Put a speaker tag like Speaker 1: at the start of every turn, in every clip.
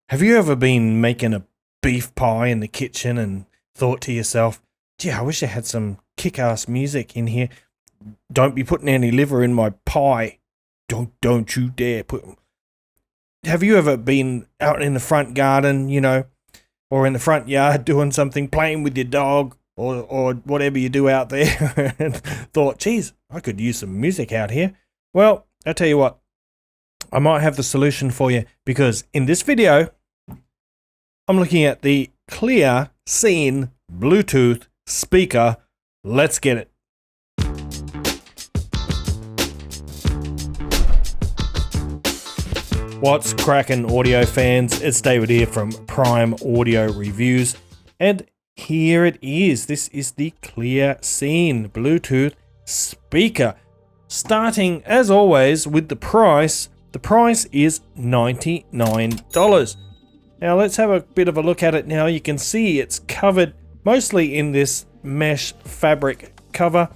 Speaker 1: Have you ever been making a beef pie in the kitchen and thought to yourself, gee, I wish I had some kick-ass music in here. Don't be putting any liver in my pie. Don't you dare put... Have you ever been out in the front garden, or in the front yard doing something, playing with your dog or whatever you do out there and thought, geez, I could use some music out here? Well, I'll tell you what, I might have the solution for you, because in this video, I'm looking at the Cleer Scene Bluetooth speaker. Let's get it. What's cracking, audio fans? It's David here from Prime Audio Reviews, and here it is. This is the Cleer Scene Bluetooth speaker. Starting, as always, with the price. The price is $99. Now let's have a bit of a look at it now. You can see it's covered mostly in this mesh fabric cover.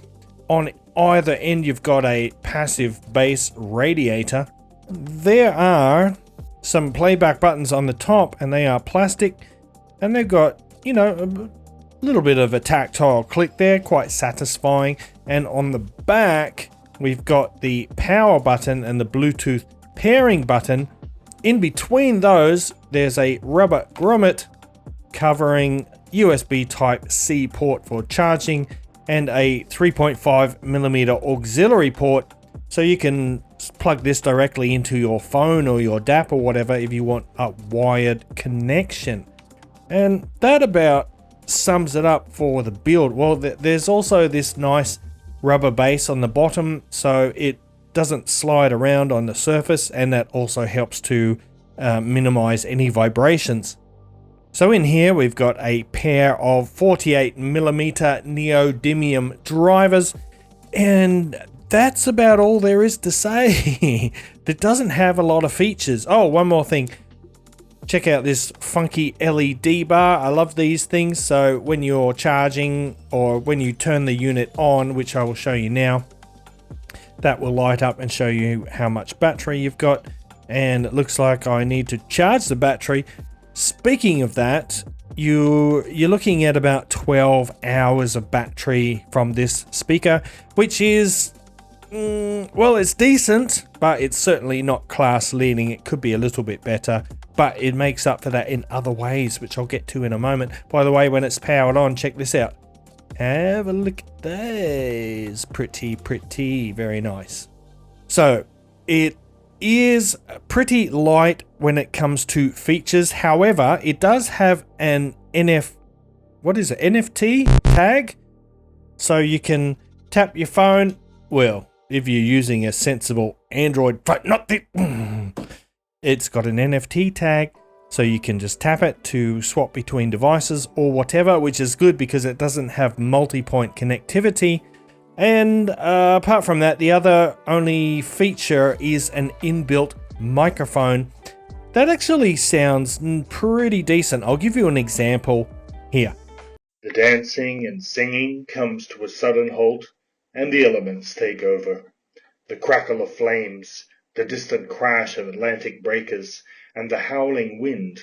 Speaker 1: On either end you've got a passive bass radiator. There are some playback buttons on the top, and they are plastic, and they've got, a little bit of a tactile click there, quite satisfying. And on the back we've got the power button and the Bluetooth pairing button. In between those there's a rubber grommet covering USB Type-C port for charging and a 3.5mm auxiliary port, so you can plug this directly into your phone or your DAP or whatever if you want a wired connection. And that about sums it up for the build. Well, there's also this nice rubber base on the bottom, so it doesn't slide around on the surface, and that also helps to minimize any vibrations. So in here we've got a pair of 48mm neodymium drivers, and that's about all there is to say. It doesn't have a lot of features. Oh, one more thing. Check out this funky LED bar. I love these things. So when you're charging or when you turn the unit on, which I will show you now, that will light up and show you how much battery you've got. And it looks like I need to charge the battery. Speaking of that, you're looking at about 12 hours of battery from this speaker, which is, well, it's decent, but it's certainly not class leading. It could be a little bit better, but it makes up for that in other ways, which I'll get to in a moment. By the way, when it's powered on, check this out. Have a look at those. Pretty, very nice. So it is pretty light when it comes to features. However, it does have an NFT tag, so you can tap your phone. Well, if you're using a sensible Android phone, it's got an NFT tag, so you can just tap it to swap between devices or whatever, which is good because it doesn't have multi-point connectivity. And apart from that, the other only feature is an inbuilt microphone that actually sounds pretty decent. I'll give you an example here.
Speaker 2: The dancing and singing comes to a sudden halt, and the elements take over. The crackle of flames, the distant crash of Atlantic breakers, and the howling wind.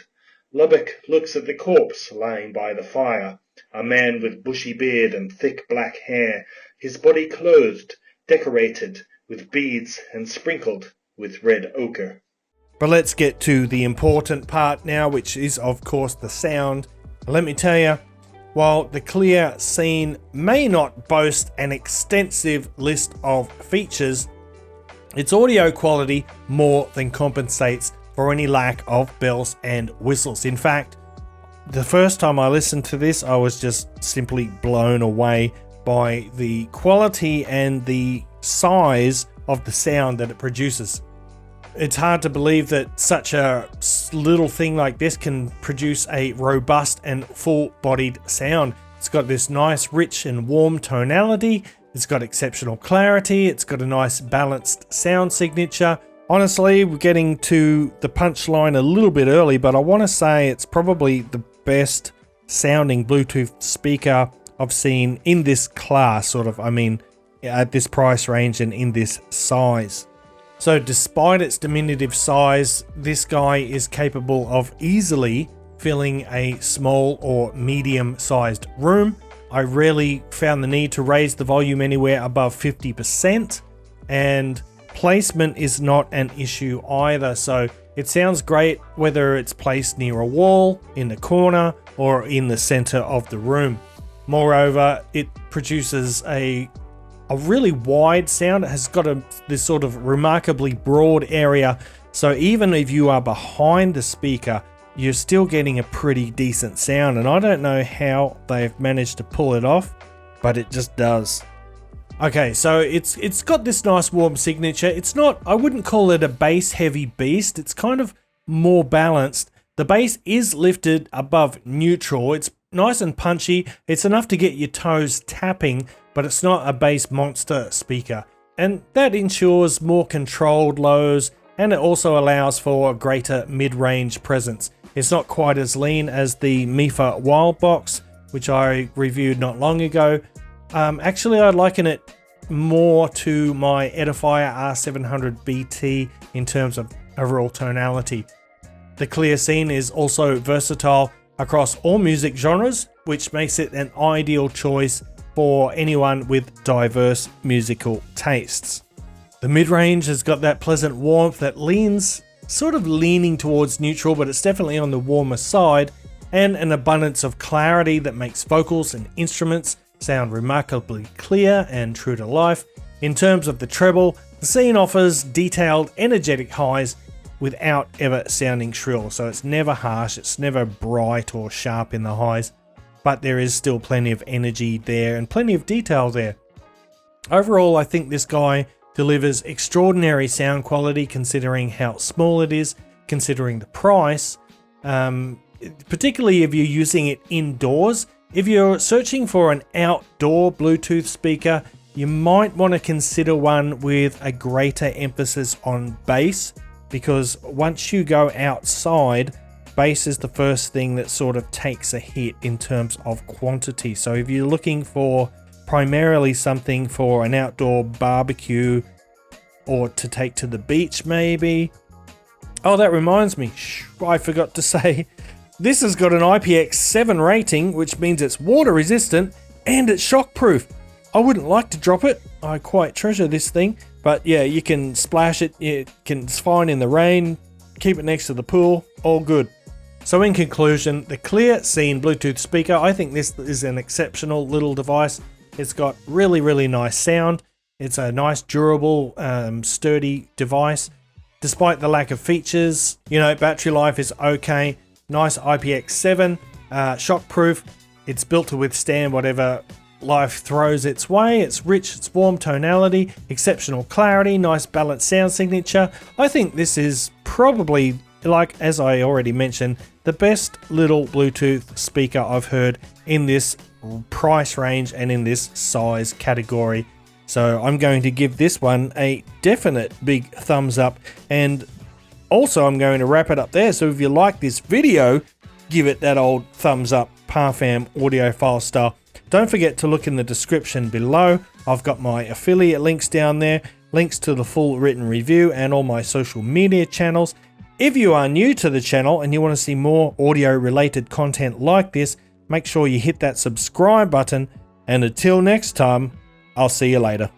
Speaker 2: Lubbock looks at the corpse lying by the fire, a man with bushy beard and thick black hair, his body clothed, decorated with beads and sprinkled with red ochre.
Speaker 1: But let's get to the important part now, which is, of course, the sound. Let me tell you, while the Cleer Scene may not boast an extensive list of features, its audio quality more than compensates for any lack of bells and whistles. In fact, the first time I listened to this, I was just simply blown away by the quality and the size of the sound that it produces. It's hard to believe that such a little thing like this can produce a robust and full-bodied sound. It's got this nice, rich and warm tonality. It's got exceptional clarity. It's got a nice balanced sound signature. Honestly, we're getting to the punchline a little bit early, but I want to say it's probably the best sounding Bluetooth speaker I've seen in this class, at this price range and in this size. So despite its diminutive size, this guy is capable of easily filling a small or medium sized room. I rarely found the need to raise the volume anywhere above 50%, and placement is not an issue either. So it sounds great whether it's placed near a wall, in the corner, or in the center of the room. Moreover, it produces a really wide sound. It has got this sort of remarkably broad area, so even if you are behind the speaker, you're still getting a pretty decent sound. And I don't know how they've managed to pull it off, but it just does. Okay, so it's got this nice warm signature. It's not, I wouldn't call it a bass heavy beast. It's kind of more balanced. The bass is lifted above neutral. It's nice and punchy. It's enough to get your toes tapping, but it's not a bass monster speaker. And that ensures more controlled lows, and it also allows for a greater mid-range presence. It's not quite as lean as the Mifa Wildbox, which I reviewed not long ago. Actually, I'd liken it more to my Edifier R700 BT in terms of overall tonality. The Cleer Scene is also versatile across all music genres, which makes it an ideal choice for anyone with diverse musical tastes. The mid-range has got that pleasant warmth that leans, sort of leaning towards neutral, but it's definitely on the warmer side, and an abundance of clarity that makes vocals and instruments sound remarkably clear and true to life. In terms of the treble, the Scene offers detailed, energetic highs without ever sounding shrill. So it's never harsh, it's never bright or sharp in the highs, but there is still plenty of energy there and plenty of detail there. Overall, I think this guy delivers extraordinary sound quality considering how small it is, considering the price, particularly if you're using it indoors. If you're searching for an outdoor Bluetooth speaker, you might want to consider one with a greater emphasis on bass, because once you go outside, bass is the first thing that sort of takes a hit in terms of quantity. So if you're looking for primarily something for an outdoor barbecue or to take to the beach maybe. Oh, that reminds me, I forgot to say, this has got an IPX7 rating, which means it's water resistant and it's shockproof. I wouldn't like to drop it. I quite treasure this thing, but yeah, you can splash it. It's fine in the rain, keep it next to the pool, all good. So in conclusion, the Cleer Scene Bluetooth speaker, I think this is an exceptional little device. It's got really nice sound. It's a nice, durable, sturdy device. Despite the lack of features, battery life is okay. Nice IPX7, shockproof. It's built to withstand whatever life throws its way. It's rich, it's warm tonality, exceptional clarity, nice balanced sound signature. I think this is probably, like as I already mentioned, the best little Bluetooth speaker I've heard in this price range and in this size category. So I'm going to give this one a definite big thumbs up, and also I'm going to wrap it up there. So if you like this video, give it that old thumbs up, Parfam audiophile style. Don't forget to look in the description below. I've got my affiliate links down there, links to the full written review and all my social media channels. If you are new to the channel and you want to see more audio related content like this, make sure you hit that subscribe button, and until next time, I'll see you later.